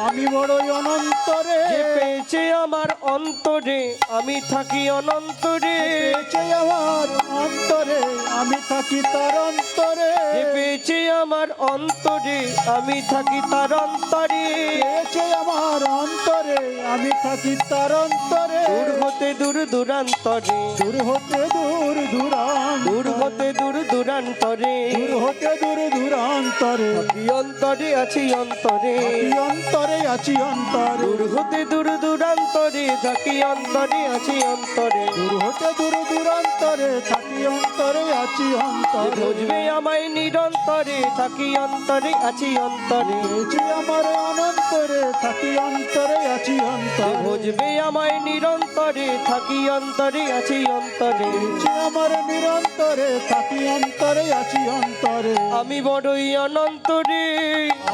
আমি বড়ই অনন্তরে। যে পেয়েছে আমার অন্তরে, আমি থাকি অনন্তরে, পেয়েছে আমার অন্তরে, আমি থাকি তার অন্তরে। যে পেয়েছে আমার অন্তরে, আমি থাকি তার অন্তরে, পেয়েছে আমার অন্তরে, আমি থাকি তার অন্তরে। দূর হতে দূর দূরান্তরে, দূর হতে দূর দূরান্তরে, দূর হতে দূর দূরান্তরে, দূর হতে দূর দূরান্তরে। থাকি অন্তরে আছি অন্তরে, থাকি অন্তরে আছি অন্তরে। দূর হতে দূর দূরান্তরে, থাকি অন্তরে আছি অন্তরে। দূর হতে দূর দূরান্তরে, থাকি অন্তরে আছি যে অন্তরে। বুঝবে আমায় নিরন্তরে, থাকি অন্তরে আছি অন্তরে, পেয়েছে আমার অনন্তরে, থাকি অন্তরে আছি যে অন্তরে। বুঝবে আমায় নিরন্তরে, থাকি অন্তরে আছি অন্তরে। পেয়েছে আমার নিরন্তরে, থাকি অন্তরে আছি অন্তরে। আমি বড়ই অনন্তরে,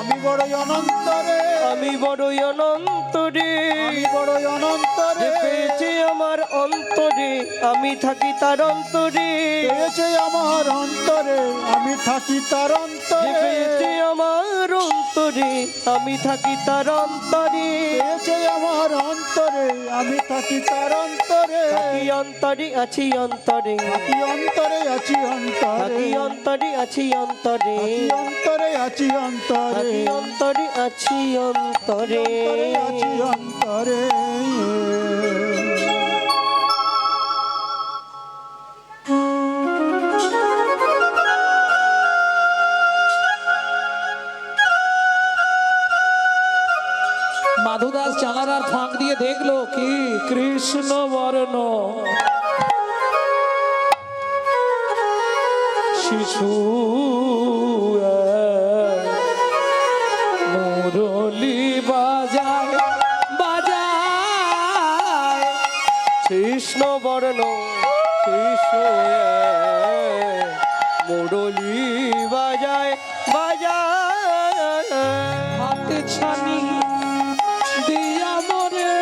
আমি বড়ই অনন্তরে আমি বড়ই অনন্তরে আমি বড়ই অনন্তরে পেয়েছে আমার অন্তরে আমি থাকি তার অন্তরে পেয়েছে আমার অন্তরে আমি থাকি তার অন্তরে পেয়েছে আমার অন্তরে আমি থাকি তার অন্তরে পেয়েছে আমার অন্তরে আমি থাকি তার অন্তরে থাকি অন্তরে আছি অন্তরে থাকি অন্তরে আছি অন্তরে থাকি অন্তরে আছি অন্তরে থাকি অন্তরে আছি অন্তরে থাকি অন্তরে আছি অন্তরে অন্তরে আছি অন্তরে মাধুদাস জানালার ফাঁক দিয়ে দেখলো কি কৃষ্ণ বর্ণ শিশু মুরলি বাজায় বাজায় কৃষ্ণ বর্ণ শিশু মুরলি বাজায় বাজায় হাতে ছানি দিয়া মরে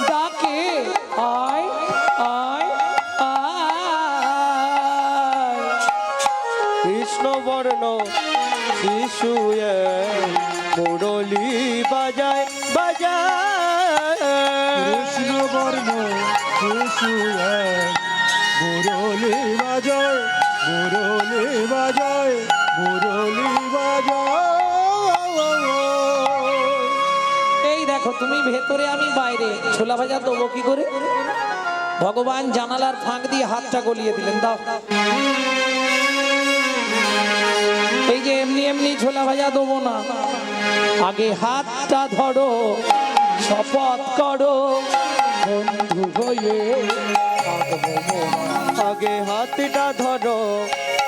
ডাকে আয় আয় আয় কৃষ্ণ বর্ণ শিশু মুরলি বাজায় বাজায় কৃষ্ণ বর্ণ শিশু মুরলি বাজায় মুরলি বাজায় মুরলি বাজায় এই দেখো তুমি ভেতরে আমি বাইরে ছোলা ভাজা দেবো কি করে ভগবান জানালার ফাঁক দিয়ে হাতটা গলিয়ে দিলেন দাও এই যে এমনি এমনি ছোলা ভাজা দেবো না আগে হাতটা ধরো শপথ করো বন্ধু হয়ে থাকবো মোরা। আগে হাতটা ধরো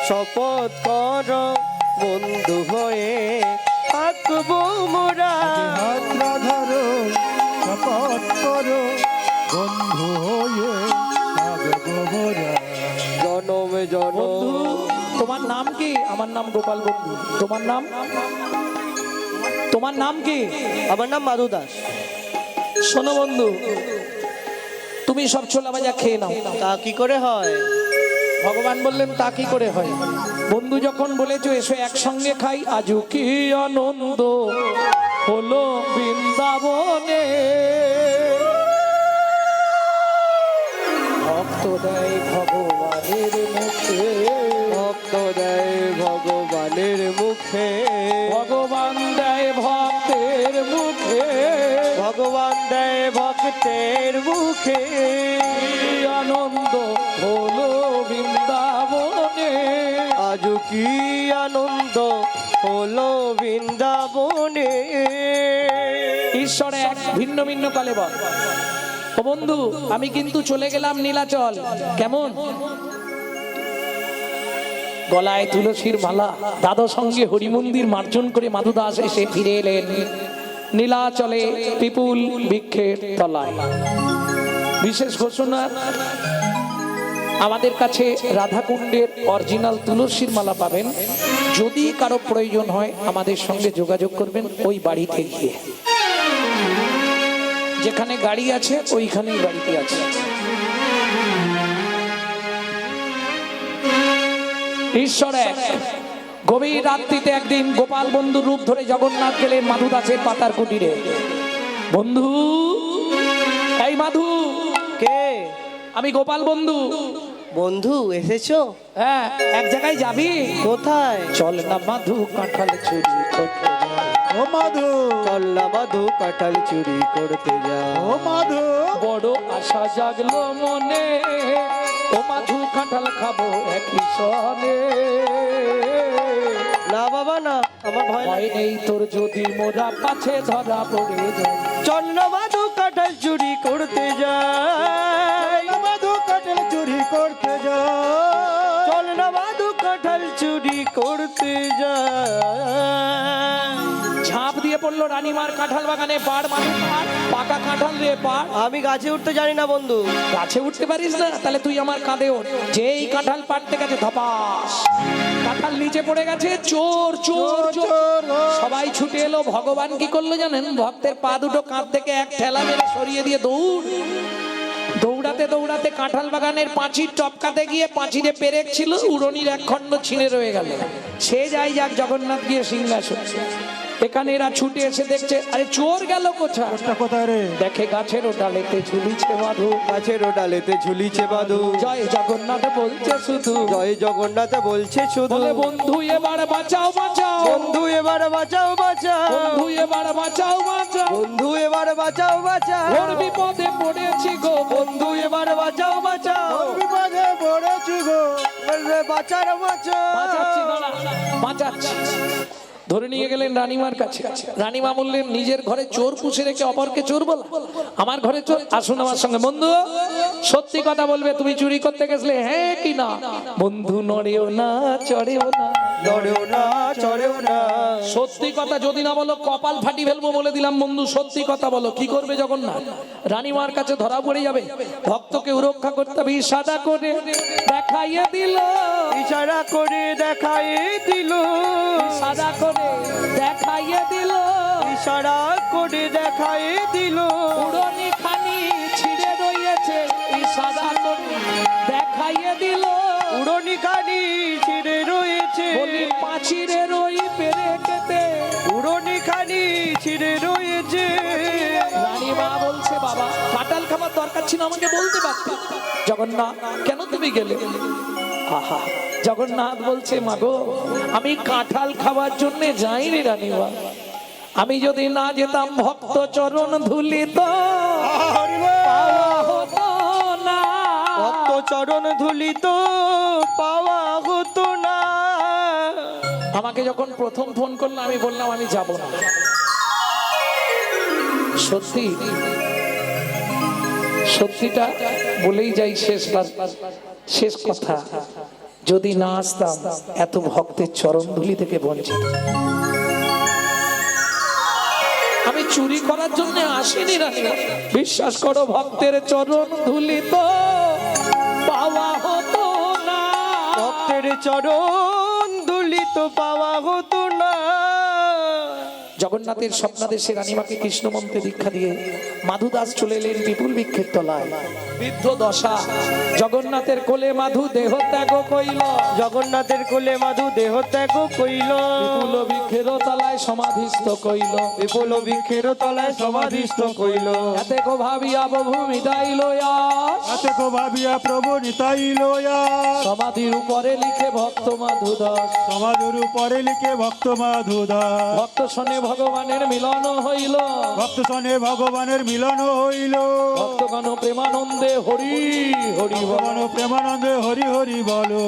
শপথ করো বন্ধু হয়ে থাকবো মোরা হাতটা ধরো শপথ করো বন্ধু হয়ে থাকবো মোরা জনমে জনম বন্ধু তোমার নাম কি আমার নাম গোপাল বন্ধু তোমার নাম কি আমার নাম মাধু দাস শোনো বন্ধু তুমি সব ছোলা ভাজা খেয়ে নাও তা কি করে হয় ভগবান বললেন তা কি করে হয় বন্ধু যখন বলেছো এসো একসঙ্গে খাই আজও কি আনন্দ হলো বৃন্দাবনে ভক্ত দেয় ভগবানের মুখে ভক্ত দেয় ভগবানের মুখে ভগবান দেয় ভক্তের মুখে ভগবান দেয় ভক্তের মুখে কি আনন্দ হলো বৃন্দাবনে আজ কি আনন্দ হলো বৃন্দাবনে ঈশ্বর এক ভিন্ন ভিন্ন কালে বল ও বন্ধু আমি কিন্তু চলে গেলাম নীলাচল কেমন গলায় তুলসীর মালা দাদা সঙ্গে হরিমন্দির মার্জন করে মাধুদাস এসে ফিরে এলেন নীলাচলে পিপুল বৃক্ষের তলায় বিশেষ ঘোষণা আমাদের কাছে রাধাকুণ্ডের অরিজিনাল তুলসীর মালা পাবেন যদি কারো প্রয়োজন হয় আমাদের সঙ্গে যোগাযোগ করবেন ওই বাড়িতে গিয়ে যেখানে গাড়ি আছে ওইখানেই বাড়িতে আছে ঈশ্বর এক গভীর রাত্রিতে একদিন গোপাল বন্ধু রূপ ধরে জগন্নাথ গেলেন মাধুদাসের পাতার কুটিরে বন্ধু এই মাধু কে আমি গোপাল বন্ধু বন্ধু এসেছো হ্যাঁ এক জায়গায় যাবি কোথায় চল না মাধু কাঁঠাল চুরি করতে যাই। ও মাধু চল না মাধু কাঁঠাল চুরি করতে যা ও মাধু বড় আশা জাগলো মনে ও মাধু কাঁঠাল খাবো একই সনে না বাবা না আমার ভয় ভয় লাগে। নেই তোর যদি মোরা কাছে ধরা পড়ে যায় চল না মাধু কাঁঠাল চুরি করতে যাই মাধু কাটল চুরি করতে যা চল না মাধু কাঁঠাল চুরি করতে যাই ঝাঁপ দিয়ে পড়লো রানীমার কাঁঠাল বাগানে পাড় মাধু পাকা কাঁঠাল রে পা। আমি গাছে উঠতে জানি না বন্ধু। গাছে উঠতে পারিস না? তাহলে তুই আমার কাঁধে ওঠ। যেই কাঁঠাল পাড়তে গেছে ধপাস, কাঁঠাল নিচে পড়ে গেছে। চোর চোর চোর, সবাই ছুটে এলো। ভগবান কি করলো জানেন? ভক্তের পা দুটো কাঁধ থেকে এক ঠেলা মেরে সরিয়ে দিয়ে দৌড়াতে দৌড়াতে কাঁঠাল বাগানের পাঁচির টপকাতে গিয়ে পাঁচিরে পেরেক ছিল, উড়নির এক খণ্ড ছিঁড়ে রয়ে গেল। সে যাই যাক, জগন্নাথ গিয়ে সিংহাসন। এখানে এরা ছুটে এসে দেখছে, আরে চোর গেল কোথায়? কোথায় রে? দেখে গাছের ডালেতে ঝুলিছে মাধু। গাছের ডালেতে ঝুলিছে বাদু। জয় জগন্নাথ বলছে শুধু, জয় জগন্নাথ বলছে শুধু। বলে বন্ধু এবার বাঁচাও বাঁচাও, বন্ধু এবার বাঁচাও বাঁচাও, বন্ধু এবার বাঁচাও বাঁচাও, বন্ধু এবার বাঁচাও বাঁচাও, ওর বিপদে পড়েছি গো বন্ধু এবার বাঁচাও বাঁচাও, বিপদে পড়েছি গো। বাঁচার বাঁচাও। বাঁচাচ্ছি দাঁড়া, বাঁচাচ্ছি। ধরে নিয়ে গেলেন রানীমার কাছে। রানীমা বললেন, নিজের ঘরে চোর পুষে রেখে অপরকে চোর বলা? আমার ঘরে চোর? আসুন আমার সঙ্গে। বন্ধু সত্যি কথা বলবে, তুমি চুরি করতে গেছিলে হ্যাঁ কি না? বন্ধু নড়েও না চড়েও না, নড়েও না চড়েও না। সত্যি কথা যদি না বলো কপাল ফাটি ফেলবো বলে দিলাম। বন্ধু সত্যি কথা বলো। কি করবে জগন্নাথ? রানীমার কাছে ধরা পড়ে যাবে। ভক্তকে রক্ষা করতে হবে। ইশারা করে দেখাইয়ে দিল, ইশারা করে দেখাই দিল, ইশারা করে দেখাইয়ে দিল, ইশারা করে দেখাই দিল। উড়নি খানি ছিঁড়ে রয়েছে, ইশারা করে দেখাইয়ে দিল। উড়নি খানি ছিঁড়ে রয়েছে, বলি পাঁচিরের ওই পেরেকেতে, উড়নি খানি ছিঁড়ে রয়েছে। রানীমা বলছে, বাবা কাঁঠাল খাবার দরকার ছিল, আমাকে বলতে পারতে। জগন্নাথ কেন তুমি গেলে? আহা, জগন্নাথ বলছে, মাগো আমি কাঁঠাল খাওয়ার জন্য যাইনি রানীমা। আমি যদি না যেতাম ভক্ত চরণ ধুলিত পাওয়া হতো না। ভক্ত চরণ ধুলিত পাওয়া হতো না। আমাকে যখন প্রথম ফোন করলো আমি বললাম আমি যাব না। সত্যি সত্যিটা বলেই যাই, শেষ কথা, যদি না আসতাম এত ভক্তের চরণ ধুলি থেকে বঞ্চিত। আমি চুরি করার জন্য আসিনি রানীমা, বিশ্বাস করো ভক্তের চরণ ধুলি তো পাওয়া হতো না। ভক্তের চরণ ধুলিত পাওয়া হতো না। জগন্নাথের স্বপ্নাদেশে রানীমাকে কৃষ্ণ মন্ত্রে দীক্ষা দিয়ে মাধুদাস চলে এলেন বিপুল বৃক্ষের তলায়। বৃদ্ধ দশা, জগন্নাথের কোলে মাধু দেহ ত্যাগ কইল, জগন্নাথের কোলে মাধু দেহ ত্যাগ কইল, বিপুল বৃক্ষের তলায় সমাধিস্থ কইল, বিপুল বৃক্ষের তলায় সমাধিস্থ কইল। এতে কো ভাবিয়া প্রভু মিটাইল আস, এতে কো ভাবিয়া প্রভু নিতাইল আস। সমাধির উপরে লিখে ভক্ত মাধুদাস, সমাজের উপরে লিখে ভক্ত মাধুদাস। ভক্ত শোনে ভগবানের মিলন হইল, ভক্ত সনে ভগবানের মিলন হইল। ভক্তগণ প্রেমানন্দে হরি হরি বল। ভগবান প্রেমানন্দে হরি হরি বলো।